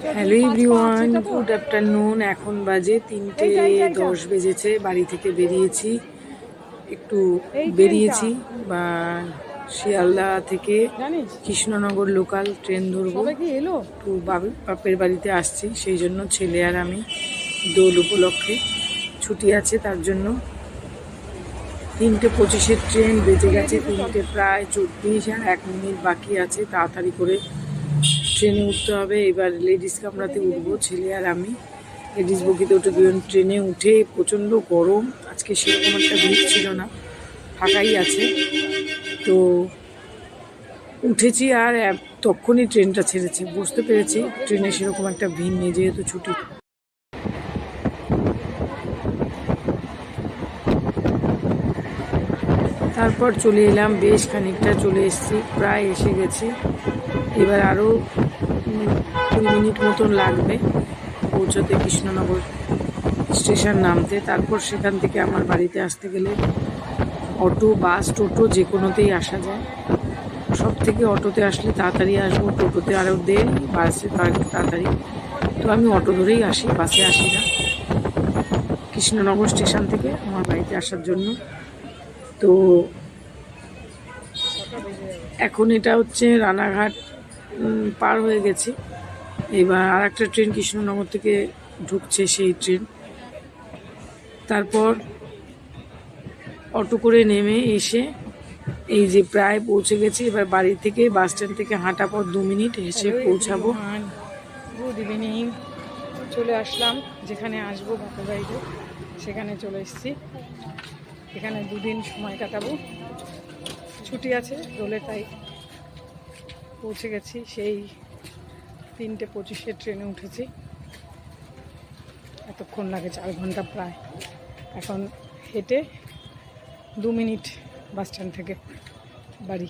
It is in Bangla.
Hello everyone, good afternoon. এখন বাজে 3:10 বেজেছে। বাড়ি থেকে বেরিয়েছি, একটু বেরিয়েছি বা শিয়ালদা থেকে কৃষ্ণনগর লোকাল ট্রেন ধরবো। একটু বাপের বাড়িতে আসছি, সেই জন্য ছেলে আর আমি দোল উপলক্ষে ছুটি আছে, তার জন্য 3:25-এর ট্রেন বেজে গেছে। 3টে প্রায় 24 আর 1 মিনিট বাকি আছে। তাড়াতাড়ি করে ট্রেনে উঠতে হবে। এবার লেডিস কামরাতে উঠবো, ছেলে আর আমি। লেডিস বগিতে উঠে ট্রেনে উঠে প্রচণ্ড গরম। আজকে সেরকম একটা ভিড় ছিল না, ফাঁকাই আছে। তো উঠেছি আর তখনই ট্রেনটা ছেড়েছে, বুঝতে পেরেছি ট্রেনে সেরকম একটা ভিড় নেই, যেহেতু ছুটি। তারপর চলে এলাম, বেশ খানিকটা চলে এসেছি, প্রায় এসে গেছি। এবার আরও 2 মিনিট মতন লাগবে পৌঁছতে, কৃষ্ণনগর স্টেশন নামতে। তারপর সেখান থেকে আমার বাড়িতে আসতে গেলে অটো, বাস, টোটো যে কোনোতেই আসা যায়। সব থেকে অটোতে আসলে তাড়াতাড়ি আসবো, টোটোতে আরও দেরি, বাসে তো একটু তাড়াতাড়ি। তো আমি অটো ধরেই আসি, বাসে আসি না, কৃষ্ণনগর স্টেশন থেকে আমার বাড়িতে আসার জন্য। তো এখন এটা হচ্ছে রানাঘাট পার হয়ে গেছি। এবার আর একটা ট্রেন কৃষ্ণনগর থেকে ঢুকছে, সেই ট্রেন। তারপর অটো করে নেমে এসে এই যে প্রায় পৌঁছে গেছি। এবার বাড়ি থেকে, বাস স্ট্যান্ড থেকে হাঁটা পর 2 মিনিট এসে পৌঁছাবো। Good evening. চলে আসলাম যেখানে আসবো, বাপের বাড়িতে, সেখানে চলে এসেছি। এখানে 2 দিন সময় কাটাবো, ছুটি আছে দোলে, তাই পৌঁছে গেছি। সেই 3:25-এর ট্রেনে উঠেছি। এতক্ষণ লাগে, 4 ঘন্টা প্রায়। এখন হেঁটে 2 মিনিট বাস স্ট্যান্ড থেকে বাড়ি।